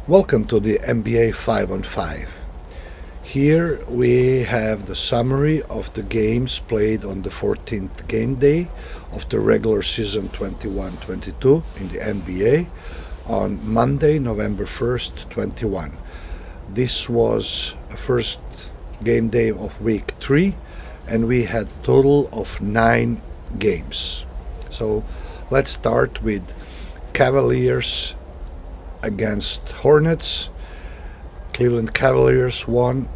Welcome to the NBA 5 on 5. Here we have the summary of the games played on the 14th game day of the regular season 21-22 in the NBA on Monday, November 1st, 21. This was the first game day of week 3 and we had a total of 9 games. So let's start with Cavaliers against Hornets. Cleveland Cavaliers won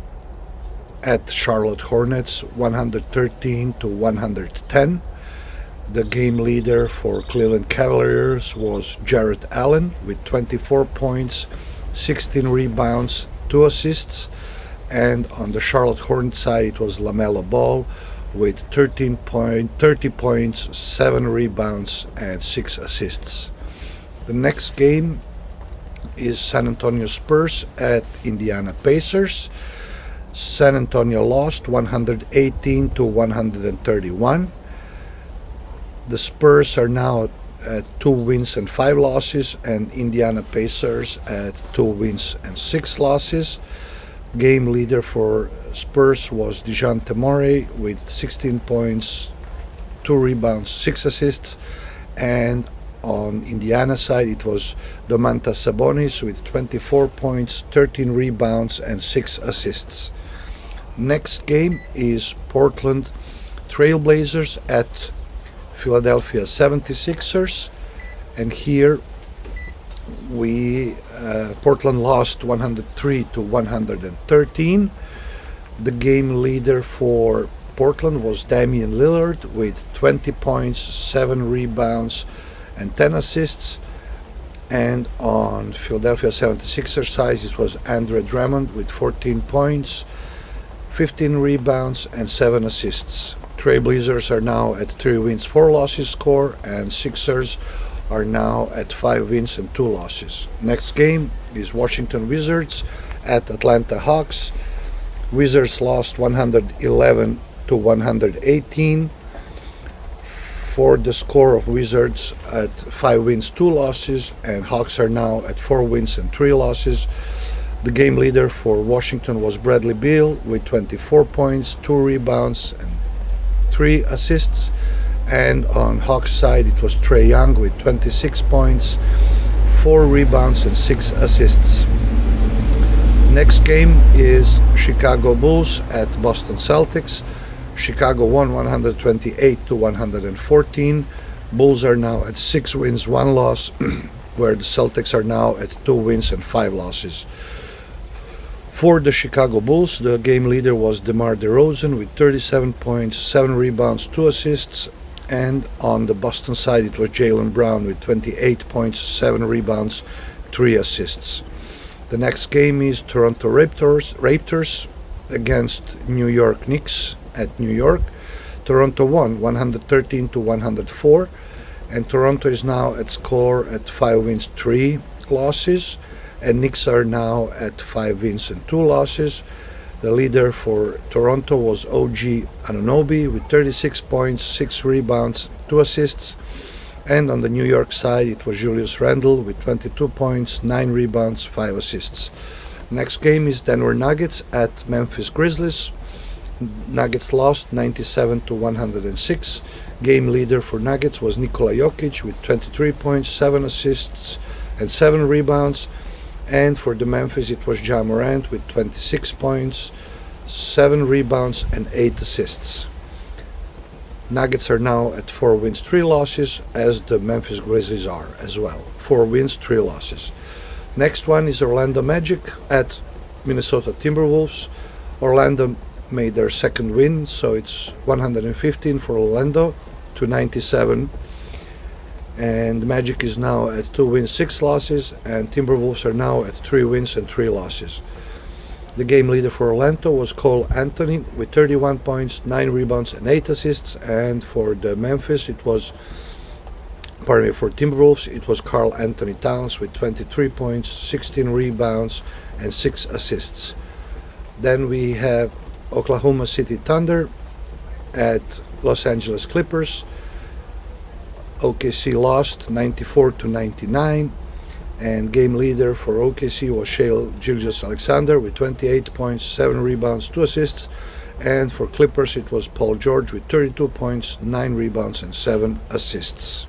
at Charlotte Hornets 113-110. The game leader for Cleveland Cavaliers was Jarrett Allen with 24 points, 16 rebounds, 2 assists, and on the Charlotte Hornets side it was LaMelo Ball with 30 points, 7 rebounds, and 6 assists. The next game is San Antonio Spurs at Indiana Pacers. San Antonio lost 118-131. The Spurs are now at 2 wins and 5 losses, and Indiana Pacers at 2 wins and 6 losses. Game leader for Spurs was DeJounte Murray with 16 points, 2 rebounds, 6 assists, and on Indiana side it was Domantas Sabonis with 24 points, 13 rebounds, and 6 assists. Next game is Portland Trailblazers at Philadelphia 76ers, and here Portland lost 103-113. The game leader for Portland was Damian Lillard with 20 points, 7 rebounds, and 10 assists. And on Philadelphia 76ers side it was Andre Drummond with 14 points, 15 rebounds, and 7 assists. Trailblazers are now at 3 wins, 4 losses score, and Sixers are now at 5 wins and 2 losses. Next game is Washington Wizards at Atlanta Hawks. Wizards lost 111-118. For the score of Wizards at 5 wins, 2 losses, and Hawks are now at 4 wins and 3 losses. The game leader for Washington was Bradley Beal with 24 points, 2 rebounds, and 3 assists. And on Hawks side it was Trae Young with 26 points, 4 rebounds, and 6 assists. Next game is Chicago Bulls at Boston Celtics. Chicago won 128-114. Bulls are now at 6 wins, 1 loss, where the Celtics are now at 2 wins and 5 losses. For the Chicago Bulls, the game leader was DeMar DeRozan with 37 points, 7 rebounds, 2 assists. And on the Boston side, it was Jaylen Brown with 28 points, 7 rebounds, 3 assists. The next game is Toronto Raptors against New York Knicks at New York. Toronto won 113-104, and Toronto is now at score at 5 wins, 3 losses, and Knicks are now at 5 wins and 2 losses. The leader for Toronto was OG Anunoby with 36 points, 6 rebounds, 2 assists, and on the New York side it was Julius Randle with 22 points, 9 rebounds, 5 assists. Next game is Denver Nuggets at Memphis Grizzlies. Nuggets lost 97-106. Game leader for Nuggets was Nikola Jokic with 23 points, 7 assists, and 7 rebounds. And for the Memphis it was Ja Morant with 26 points, 7 rebounds, and 8 assists. Nuggets are now at 4 wins, 3 losses, as the Memphis Grizzlies are as well. 4 wins, 3 losses. Next one is Orlando Magic at Minnesota Timberwolves. Orlando made their second win, so it's 115 for Orlando to 97. And Magic is now at 2 wins, 6 losses, and Timberwolves are now at 3 wins and 3 losses. The game leader for Orlando was Cole Anthony with 31 points, 9 rebounds, and 8 assists. And for the Memphis, for Timberwolves, it was Karl Anthony Towns with 23 points, 16 rebounds, and 6 assists. Then we have Oklahoma City Thunder at Los Angeles Clippers. OKC lost 94-99. And game leader for OKC was Shai Gilgeous-Alexander with 28 points, 7 rebounds, 2 assists. And for Clippers it was Paul George with 32 points, 9 rebounds and 7 assists.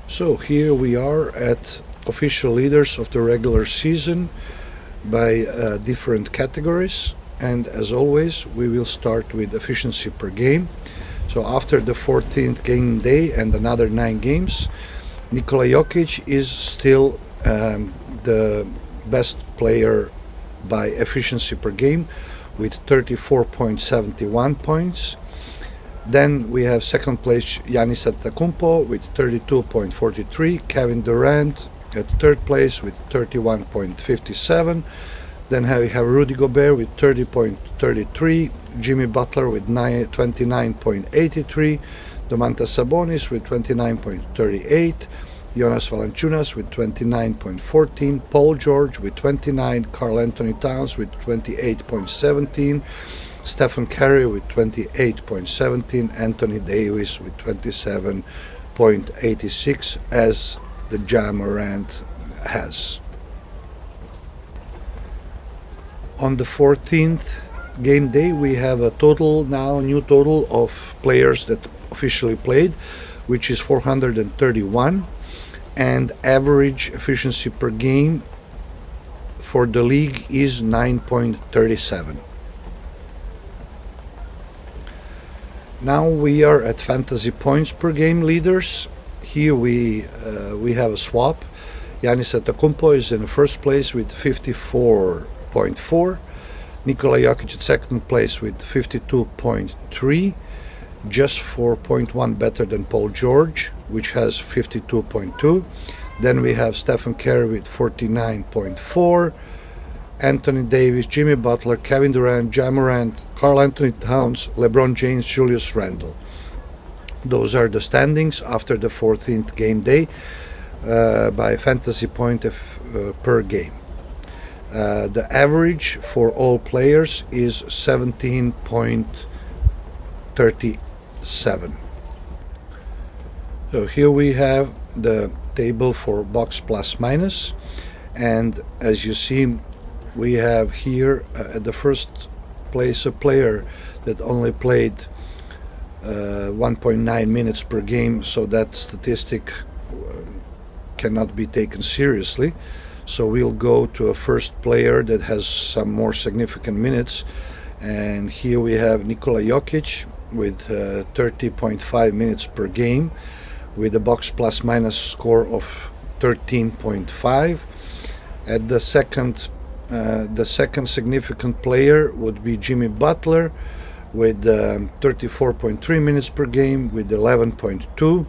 So here we are at official leaders of the regular season by different categories, and as always we will start with efficiency per game. So after the 14th game day and another 9 games, Nikola Jokic is still the best player by efficiency per game with 34.71 points. Then we have second place Giannis Antetokounmpo with 32.43, Kevin Durant at third place with 31.57. Then we have Rudy Gobert with 30.33, Jimmy Butler with 29.83, Domantas Sabonis with 29.38, Jonas Valanciunas with 29.14, Paul George with 29, Karl Anthony Towns with 28.17, Stephen Curry with 28.17, Anthony Davis with 27.86, as the Ja Morant has. On the 14th game day we have a new total of players that officially played, which is 431, and average efficiency per game for the league is 9.37. Now we are at fantasy points per game leaders. Here we have a swap. Giannis Antetokounmpo is in first place with 54.4, Nikola Jokic at second place with 52.3, just 4.1 better than Paul George, which has 52.2. Then we have Stephen Curry with 49.4, Anthony Davis, Jimmy Butler, Kevin Durant, Ja Morant, Karl Anthony Towns, LeBron James, Julius Randle. Those are the standings after the 14th game day by fantasy point per game. The average for all players is 17.37. So here we have the table for box plus minus, and as you see we have here at the first place a player that only played 1.9 minutes per game, so that statistic cannot be taken seriously. So we'll go to a first player that has some more significant minutes, and here we have Nikola Jokic with 30.5 minutes per game with a box plus minus score of 13.5. At the second significant player would be Jimmy Butler with 34.3 minutes per game with 11.2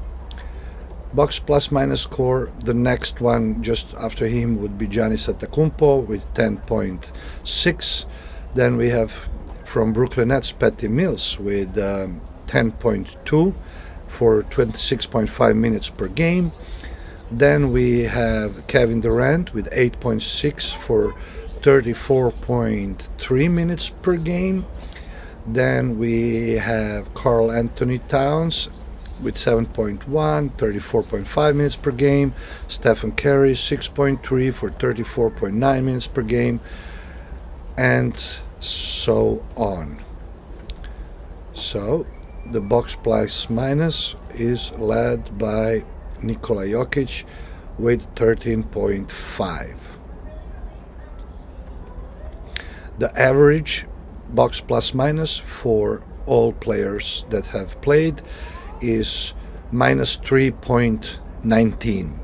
box plus minus score. The next one just after him would be Giannis Antetokounmpo with 10.6. Then we have from Brooklyn Nets Patty Mills with 10.2 for 26.5 minutes per game. Then we have Kevin Durant with 8.6 for 34.3 minutes per game. Then we have Karl Anthony Towns with 7.1, 34.5 minutes per game. Stephen Curry 6.3 for 34.9 minutes per game, and so on. So the box plus minus is led by Nikola Jokic with 13.5. The average box plus minus for all players that have played is minus 3.19.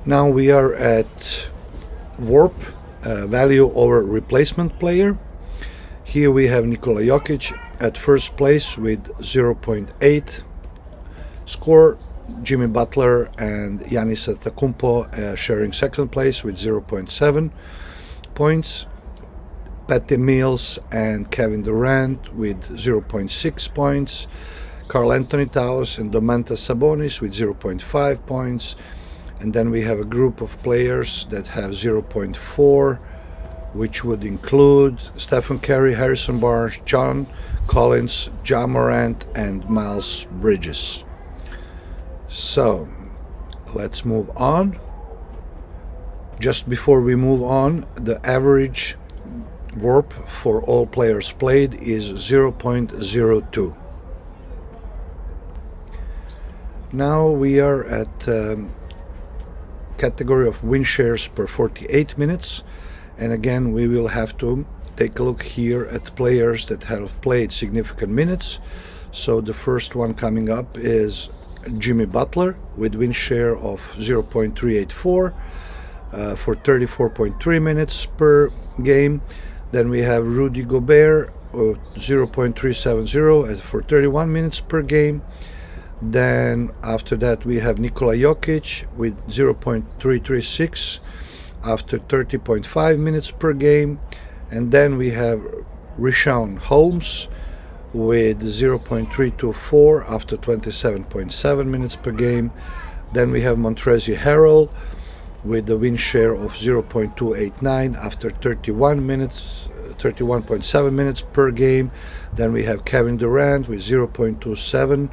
Now we are at VORP, value over replacement player. Here we have Nikola Jokic at first place with 0.8 score. Jimmy Butler and Giannis Antetokounmpo sharing second place with 0.7 points. Patty Mills and Kevin Durant with 0.6 points. Karl Anthony Towns and Domantas Sabonis with 0.5 points. And then we have a group of players that have 0.4, which would include Stephen Curry, Harrison Barnes, John Collins, Ja Morant, and Miles Bridges. So let's move on. Just before we move on, the average VORP for all players played is 0.02. Now we are at category of win shares per 48 minutes, and again we will have to take a look here at players that have played significant minutes. So the first one coming up is Jimmy Butler with win share of 0.384 for 34.3 minutes per game. Then we have Rudy Gobert 0.370 for 31 minutes per game. Then after that we have Nikola Jokic with 0.336 after 30.5 minutes per game. And then we have Richaun Holmes with 0.324 after 27.7 minutes per game. Then we have Montrezl Harrell with a win share of 0.289 after 31.7 minutes per game. Then we have Kevin Durant with 0.27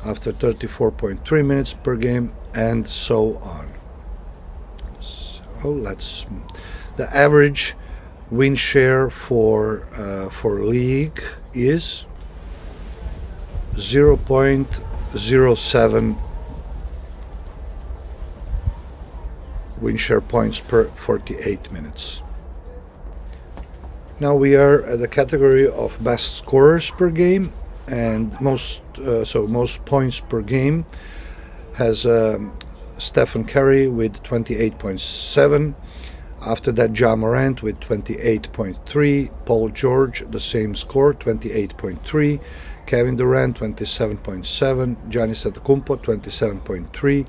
after 34.3 minutes per game, and so on. So the average win share for league is 0.07 win share points per 48 minutes. Now we are at the category of best scorers per game, and most points per game has Stephen Curry with 28.7. After that, Ja Morant with 28.3, Paul George the same score, 28.3, Kevin Durant 27.7, Giannis Antetokounmpo 27.3,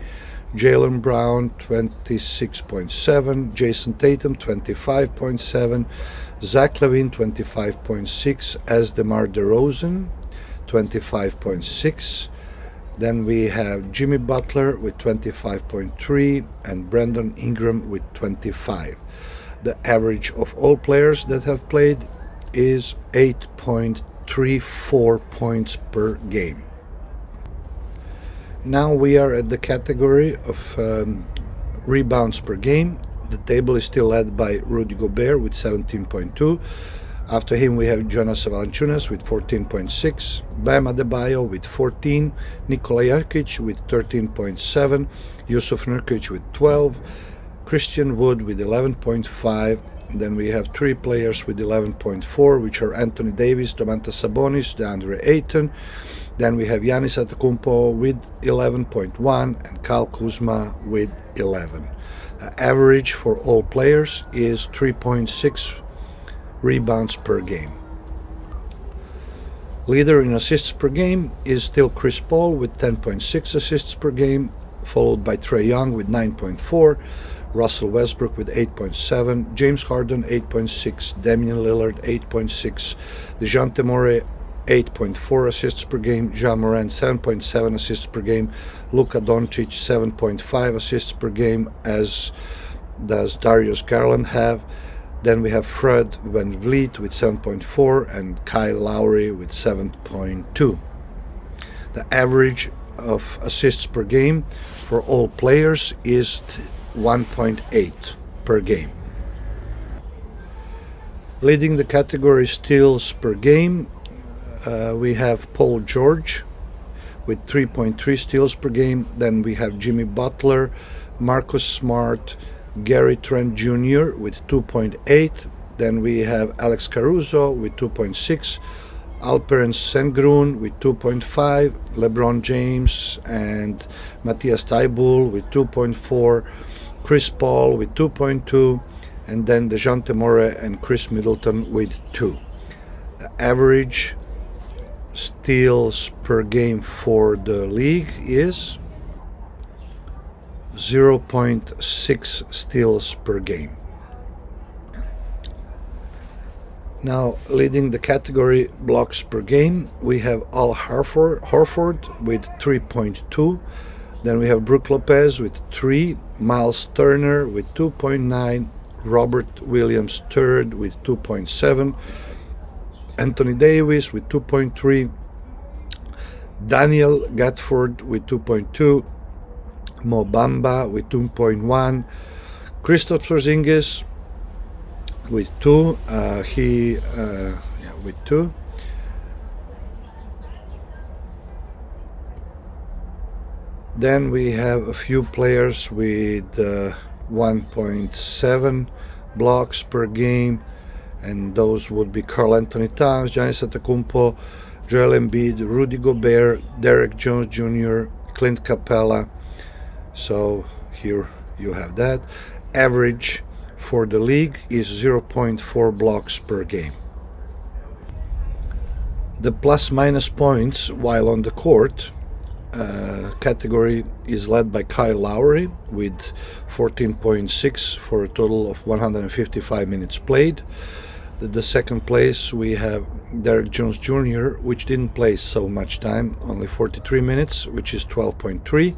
Jaylen Brown 26.7, Jason Tatum 25.7, Zach LaVine 25.6, as DeMar DeRozan 25.6. Then we have Jimmy Butler with 25.3 and Brandon Ingram with 25. The average of all players that have played is 8.34 points per game. Now we are at the category of rebounds per game. The table is still led by Rudy Gobert with 17.2. After him we have Jonas Valanciunas with 14.6, Bam Adebayo with 14, Nikola Jokic with 13.7, Yusuf Nurkic with 12, Christian Wood with 11.5. Then we have three players with 11.4, which are Anthony Davis, Domantas Sabonis, DeAndre Ayton. Then we have Giannis Antetokounmpo with 11.1 and Kyle Kuzma with 11. The average for all players is 3.6 rebounds per game. Leader in assists per game is still Chris Paul with 10.6 assists per game, followed by Trae Young with 9.4, Russell Westbrook with 8.7, James Harden 8.6, Damian Lillard 8.6, DeJounte Murray 8.4 assists per game, Ja Morant 7.7 assists per game, Luka Doncic 7.5 assists per game, as does Darius Garland have. Then we have Fred VanVleet with 7.4 and Kyle Lowry with 7.2. The average of assists per game for all players is 1.8 per game. Leading the category steals per game, we have Paul George with 3.3 steals per game. Then we have Jimmy Butler, Marcus Smart, Gary Trent Jr. with 2.8. Then we have Alex Caruso with 2.6, Alperen Sengun with 2.5, LeBron James and Matthias Thybulle with 2.4, Chris Paul with 2.2, and then DeJounte Murray and Chris Middleton with 2. The average steals per game for the league is 0.6 steals per game. Now, leading the category blocks per game, we have Al Horford with 3.2. Then we have Brook Lopez with 3, Miles Turner with 2.9, Robert Williams III with 2.7, Anthony Davis with 2.3, Daniel Gatford with 2.2, Mo Bamba with 2.1, Kristaps Porzingis with 2, with 2. Then we have a few players with 1.7 blocks per game, and those would be Karl Anthony Towns, Giannis Antetokounmpo, Joel Embiid, Rudy Gobert, Derek Jones Jr., Clint Capella. So here you have that. Average for the league is 0.4 blocks per game. The plus-minus points while on the court category is led by Kyle Lowry with 14.6 for a total of 155 minutes played. The second place we have Derek Jones Jr., which didn't play so much time, only 43 minutes, which is 12.3.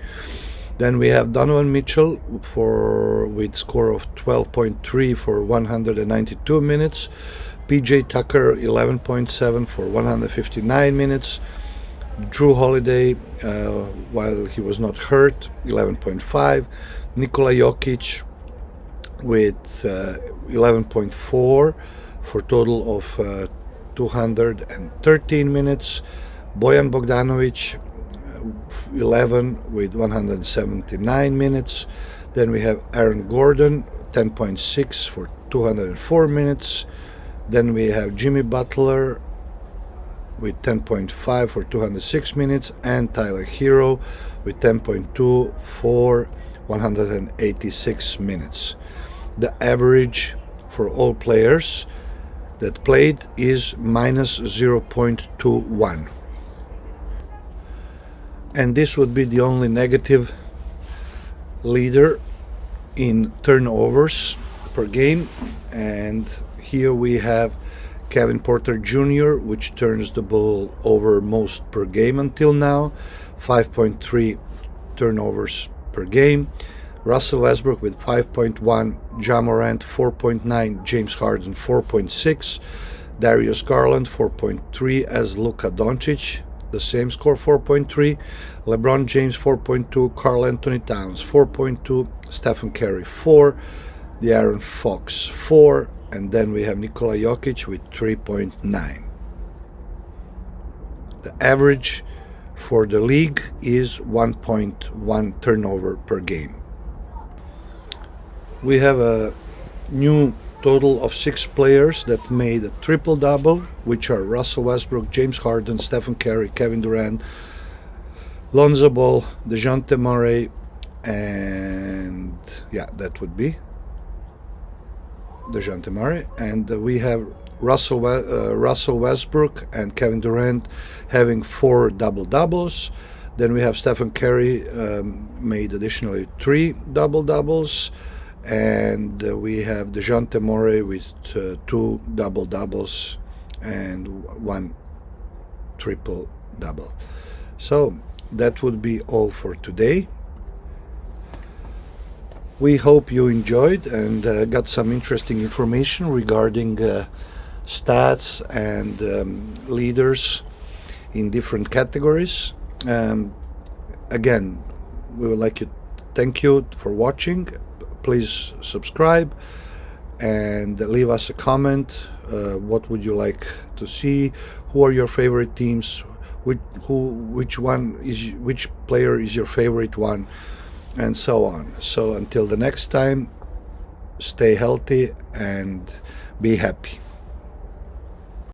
Then we have Donovan Mitchell with score of 12.3 for 192 minutes. PJ Tucker 11.7 for 159 minutes. Drew Holiday, while he was not hurt, 11.5. Nikola Jokic with 11.4 for a total of 213 minutes. Bojan Bogdanovic 11 with 179 minutes. Then we have Aaron Gordon 10.6 for 204 minutes. Then we have Jimmy Butler with 10.5 for 206 minutes, and Tyler Hero with 10.2 for 186 minutes. The average for all players that played is minus 0.21. And this would be the only negative leader in turnovers per game. And here we have Kevin Porter Jr., which turns the ball over most per game until now, 5.3 turnovers per game. Russell Westbrook with 5.1, Ja Morant 4.9, James Harden 4.6, Darius Garland 4.3, as Luka Doncic, the same score, 4.3, LeBron James 4.2, Karl Anthony Towns 4.2, Stephen Curry 4, De'Aaron Fox 4, and then we have Nikola Jokic with 3.9. The average for the league is 1.1 turnover per game. We have a new total of 6 players that made a triple-double, which are Russell Westbrook, James Harden, Stephen Curry, Kevin Durant, Lonzo Ball, DeJounte Murray, and that would be DeJounte Murray. And we have Russell Westbrook and Kevin Durant having 4 double-doubles. Then we have Stephen Curry made additionally 3 double-doubles. And we have DeJounte Murray with 2 double-doubles and 1 triple-double. So that would be all for today. We hope you enjoyed and got some interesting information regarding stats and leaders in different categories. Again, we would like to thank you for watching. Please subscribe and leave us a comment. What would you like to see? Who are your favorite teams? Which player is your favorite one? And so on. So until the next time, stay healthy and be happy.